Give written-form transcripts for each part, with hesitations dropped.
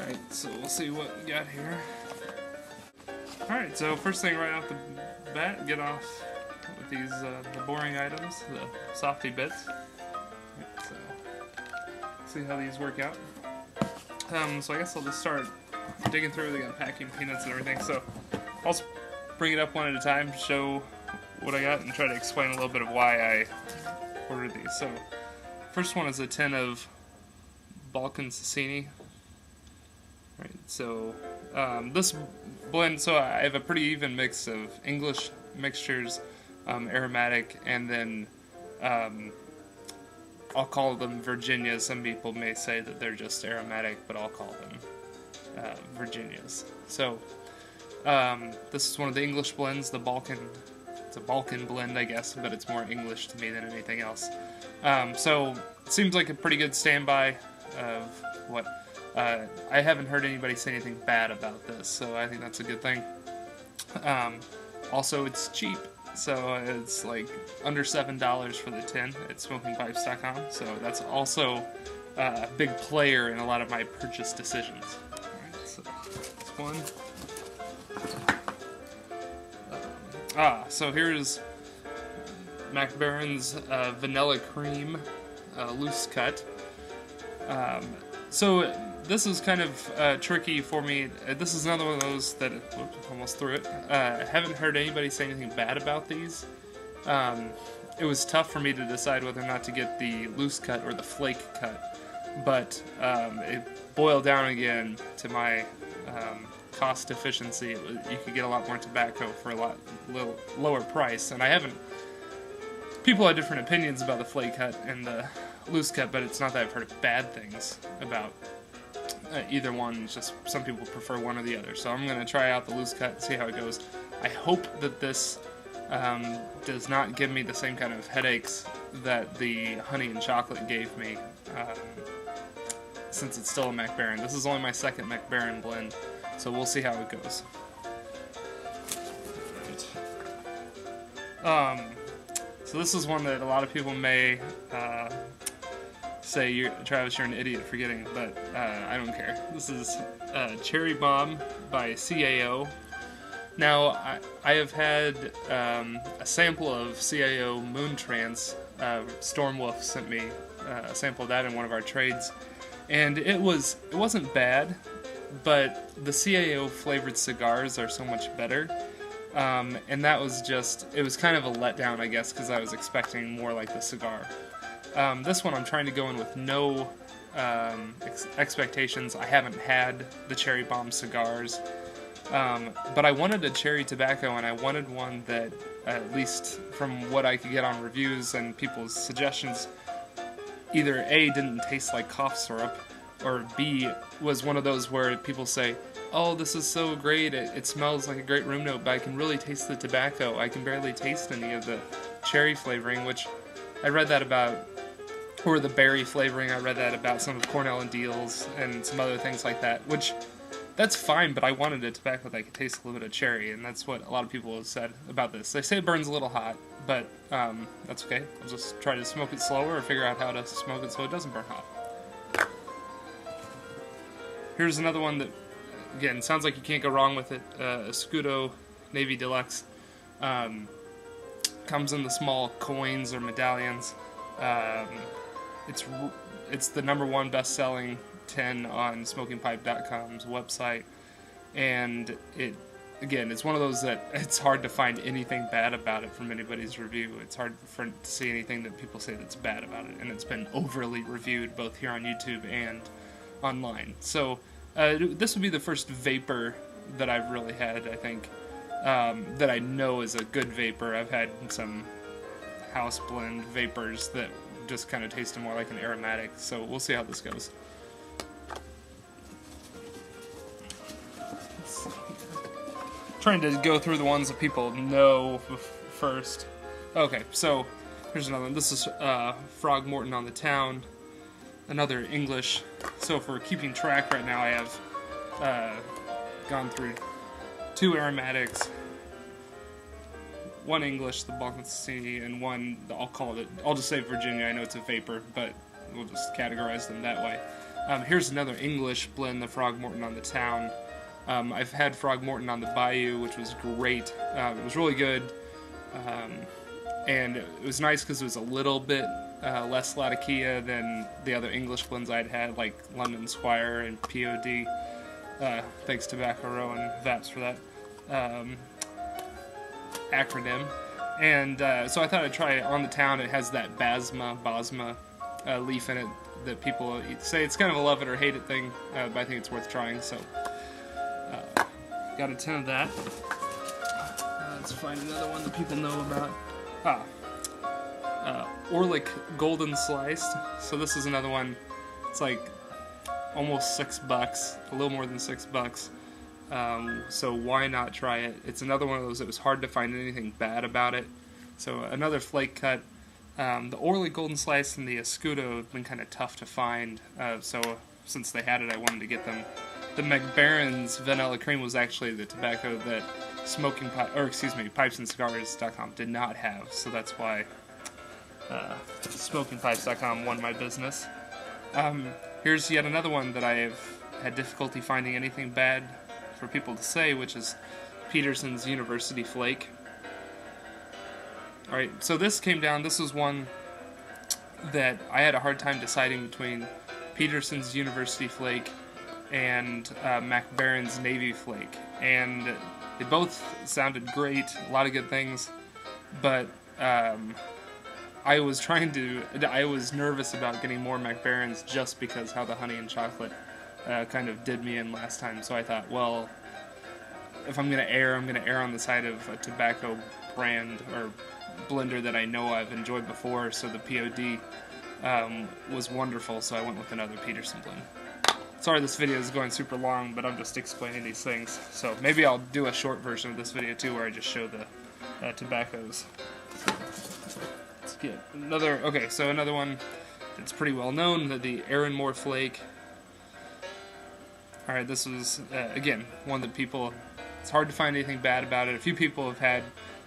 Alright, so we'll see what we got here. Alright, so first thing right off the bat, get off with these the boring items, the softy bits. So, see how these work out. So I guess I'll just start digging through. They got packing peanuts and everything, so I'll just bring it up one at a time, show what I got, and try to explain a little bit of why I ordered these. So, first one is a tin of Balkan Sicini. Right, so this blend, so I have a pretty even mix of English mixtures, aromatic, and then I'll call them Virginias. Some people may say that they're just aromatic, but I'll call them Virginias. So this is one of the English blends, the Balkan. It's a Balkan blend, I guess, but it's more English to me than anything else. So it seems like a pretty good standby of what. I haven't heard anybody say anything bad about this, so I think that's a good thing. Also, it's cheap, so it's like under $7 for the tin at smokingpipes.com, so that's also a big player in a lot of my purchase decisions. Alright, so that's one. So here's Mac Baron's Vanilla Cream loose cut. So this is kind of tricky for me. This is another one of those that, whoops, almost threw it. I haven't heard anybody say anything bad about these. It was tough for me to decide whether or not to get the loose cut or the flake cut, but it boiled down again to my cost efficiency. You could get a lot more tobacco for a little lower price, and I haven't. People have different opinions about the flake cut and the loose cut, but it's not that I've heard bad things about either one. It's just some people prefer one or the other. So I'm going to try out the loose cut and see how it goes. I hope that this does not give me the same kind of headaches that the honey and chocolate gave me, since it's still a Mac Baren. This is only my second Mac Baren blend, so we'll see how it goes. So this is one that a lot of people may say, Travis, you're an idiot for getting, but I don't care. This is Cherry Bomb by CAO. Now, I have had a sample of CAO Moon Trance. Stormwolf sent me a sample of that in one of our trades, and it wasn't bad, but the CAO flavored cigars are so much better. And that was it was kind of a letdown, I guess, because I was expecting more like the cigar. This one I'm trying to go in with no expectations. I haven't had the Cherry Bomb cigars, but I wanted a cherry tobacco, and I wanted one that, at least from what I could get on reviews and people's suggestions, either A, didn't taste like cough syrup, or B, was one of those where people say, oh, this is so great, it smells like a great room note, but I can really taste the tobacco. I can barely taste any of the cherry flavoring, which I read that about, or the berry flavoring. I read that about some of Cornell and Deal's and some other things like that, which, that's fine, but I wanted a tobacco that could taste a little bit of cherry, and that's what a lot of people have said about this. They say it burns a little hot, but that's okay. I'll just try to smoke it slower or figure out how to smoke it so it doesn't burn hot. Here's another one that, again, sounds like you can't go wrong with it. Escudo Navy Deluxe. Comes in the small coins or medallions. It's the #1 best-selling tin on smokingpipe.com's website, and it's one of those that it's hard to find anything bad about it from anybody's review. It's hard to see anything that people say that's bad about it, and it's been overly reviewed both here on YouTube and online. So this would be the first vapor that I've really had, I think, that I know is a good vapor. I've had some house blend vapors that just kind of taste more like an aromatic, so we'll see how this goes. Trying to go through the ones that people know first. Okay, so here's another one. This is Frog Morton on the Town, another English. So for keeping track right now, I have gone through 2 aromatics, 1 English, the Balkan Sicini, and 1, I'll just say Virginia. I know it's a vapor, but we'll just categorize them that way. Here's another English blend, the Frog Morton on the Town. I've had Frog Morton on the Bayou, which was great. It was really good. And it was nice because it was a little bit less Latakia than the other English blends I'd had, like London Squire and POD. Thanks to Tobacco Row and VAPS for that acronym. And so I thought I'd try it on the Town. It has that Basma leaf in it that people say it's kind of a love it or hate it thing, but I think it's worth trying. So got a tin of that. Let's find another one that people know about. Orlick Golden Sliced. So this is another one. It's like almost $6, a little more than $6. So why not try it? It's another one of those that was hard to find anything bad about it. So another flake cut. The Orlick Golden Slice and the Escudo have been kind of tough to find. So since they had it, I wanted to get them. The McBaron's Vanilla Cream was actually the tobacco that PipesandCigars.com did not have. So that's why SmokingPipes.com won my business. Here's yet another one that I have had difficulty finding anything bad for people to say, which is Peterson's University Flake. Alright, so this came down, this was one that I had a hard time deciding between Peterson's University Flake and McBaron's Navy Flake. And they both sounded great, a lot of good things, but I was nervous about getting more McBaron's just because how the honey and chocolate kind of did me in last time. So I thought, well, if I'm going to err, I'm going to err on the side of a tobacco brand or blender that I know I've enjoyed before. So the POD was wonderful, so I went with another Peterson blend. Sorry this video is going super long, but I'm just explaining these things. So maybe I'll do a short version of this video too, where I just show the tobaccos. Let's get another. Okay, so another one that's pretty well known, the More Flake. All right, this was again one that people. It's hard to find anything bad about it. A few people have had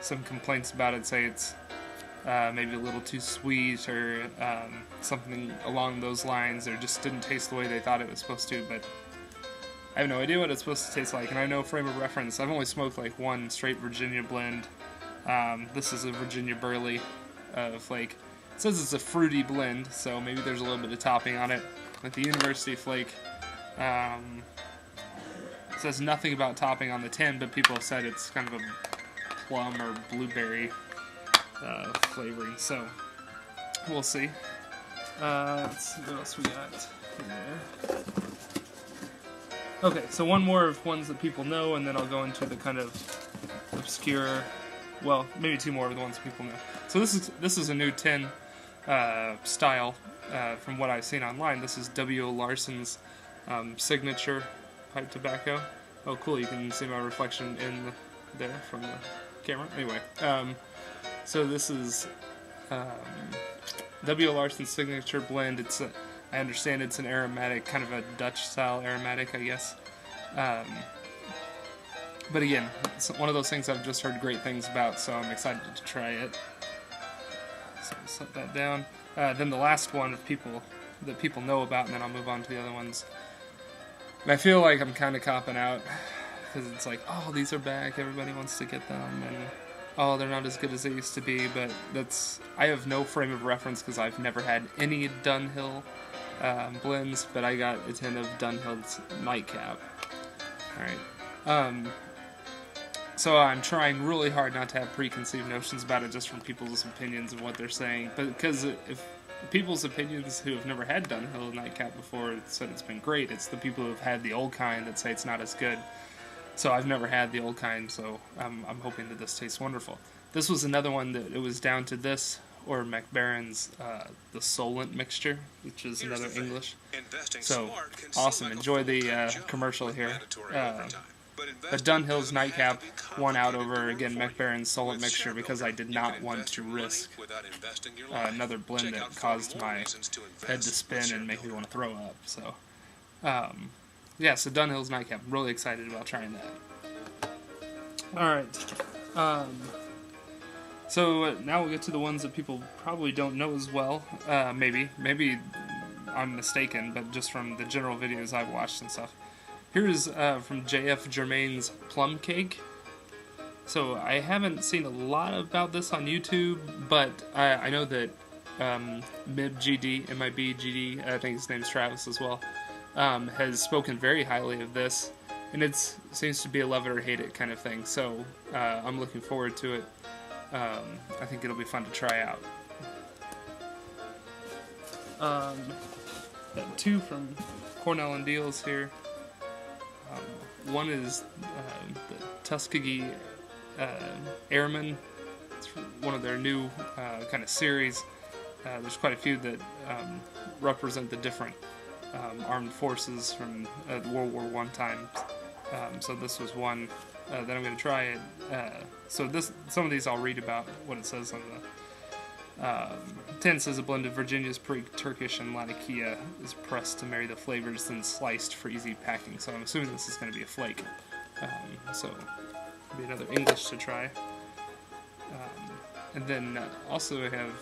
some complaints about it, say it's maybe a little too sweet or something along those lines, or just didn't taste the way they thought it was supposed to, but I have no idea what it's supposed to taste like, and I have no frame of reference. I've only smoked like one straight Virginia blend. This is a Virginia Burley flake. It says it's a fruity blend, so maybe there's a little bit of topping on it. With the University Flake, it says nothing about topping on the tin, but people have said it's kind of a plum or blueberry flavoring, so we'll see. Let's see what else we got here. Okay, so one more of ones that people know, and then I'll go into the kind of obscure, well, maybe two more of the ones people know. So this is a new tin style from what I've seen online. This is W.O. Larson's signature pipe tobacco. Oh, cool! You can see my reflection in there from the camera. Anyway, so this is W.O. Larson's signature blend. It's I understand it's an aromatic, kind of a Dutch style aromatic, I guess. But again, it's one of those things I've just heard great things about, so I'm excited to try it. So I'll set that down. Then the last one of that people know about, and then I'll move on to the other ones. And I feel like I'm kind of copping out, because it's like, oh, these are back, everybody wants to get them, and oh, they're not as good as they used to be, but I have no frame of reference because I've never had any Dunhill blends, but I got a tin of Dunhill's Nightcap. Alright. So I'm trying really hard not to have preconceived notions about it just from people's opinions of what they're saying, but because if people's opinions who have never had Dunhill Nightcap before said it's been great, it's the people who have had the old kind that say it's not as good. So I've never had the old kind, so I'm hoping that this tastes wonderful. This was another one that it was down to this or McBaron's the Solent mixture, which is another English. So awesome! Enjoy the commercial here. But Dunhill's Nightcap won out over, again, McBaron's Solent mixture because I did not want to risk another blend that caused my head to spin and make me want to throw up. So, yeah, so Dunhill's Nightcap. I'm really excited about trying that. Alright. So now we'll get to the ones that people probably don't know as well. Maybe. I I'm mistaken, but just from the general videos I've watched and stuff. Here's from JF Germain's Plum Cake. So I haven't seen a lot about this on YouTube, but I know that MIBGD, I think his name's Travis as well, has spoken very highly of this, and it seems to be a love it or hate it kind of thing. So I'm looking forward to it. I think it'll be fun to try out. Got two from Cornell and Deals here. One is the Tuskegee Airmen. It's one of their new kind of series. There's quite a few that represent the different armed forces from World War I times. So this was one that I'm going to try it. So some of these I'll read about what it says on the tin. Says a blend of Virginia's Creek, Turkish, and Latakia is pressed to marry the flavors, then sliced for easy packing. So I'm assuming this is going to be a flake. So it'll be another English to try. And then also I have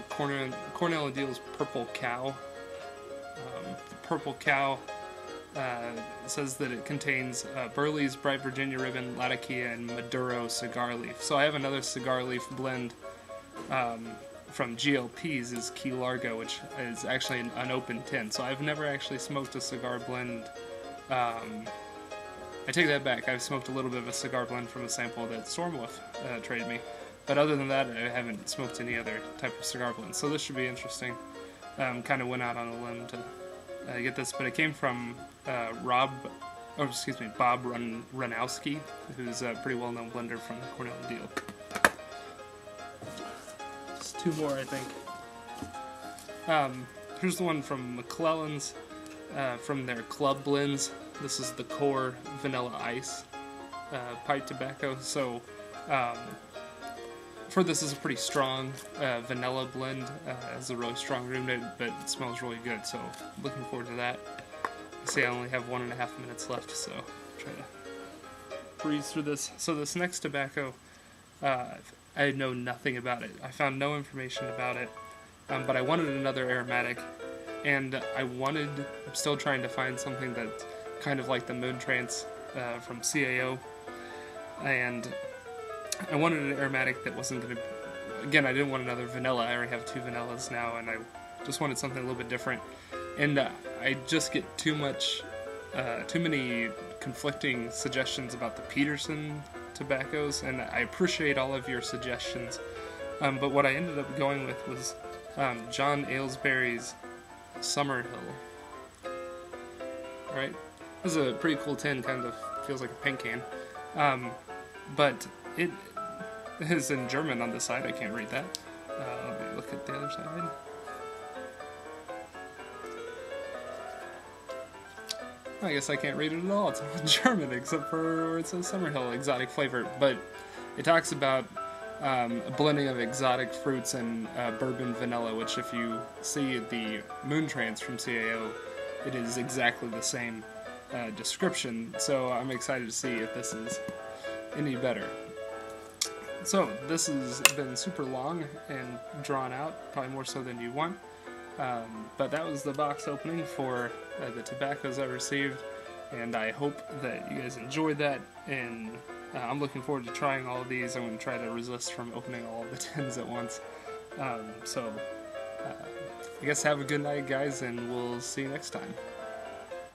Cornell and Deal's Purple Cow. The Purple Cow says that it contains Burley's Bright Virginia Ribbon, Latakia, and Maduro cigar leaf. So I have another cigar leaf blend from GLP's is Key Largo, which is actually an unopened tin. So I've never actually smoked a cigar blend. I take that back. I've smoked a little bit of a cigar blend from a sample that Stormwolf traded me. But other than that, I haven't smoked any other type of cigar blend. So this should be interesting. Kind of went out on a limb to get this, but it came from Bob Ranowski, who's a pretty well-known blender from Cornell and Deal. Just two more, I think. Here's the one from McClellan's, from their Club Blends. This is the Core Vanilla Ice pipe tobacco. So for this is a pretty strong vanilla blend. Has a really strong room note, but it smells really good. So looking forward to that. See, I only have 1.5 minutes left, so try to breeze through this. So this next tobacco, I know nothing about it. I found no information about it, but I wanted another aromatic, and I'm still trying to find something that's kind of like the Moon Trance from CAO, and I wanted an aromatic that wasn't going to... Again, I didn't want another vanilla. I already have 2 vanillas now, and I just wanted something a little bit different. And I just get too many conflicting suggestions about the Peterson tobaccos, and I appreciate all of your suggestions. But what I ended up going with was John Aylesbury's Summerhill. Right? This is a pretty cool tin, kind of feels like a paint can. But it is in German on the side. I can't read that. Let me look at the other side. I guess I can't read it at all. It's all in German, except for where it says Summerhill, exotic flavor. But it talks about a blending of exotic fruits and bourbon vanilla, which if you see the Moon Trance from CAO, it is exactly the same description. So I'm excited to see if this is any better. So this has been super long and drawn out, probably more so than you want. But that was the box opening for the tobaccos I received, and I hope that you guys enjoyed that, and I'm looking forward to trying all of these. I'm going to try to resist from opening all of the tins at once. I guess have a good night, guys, and we'll see you next time.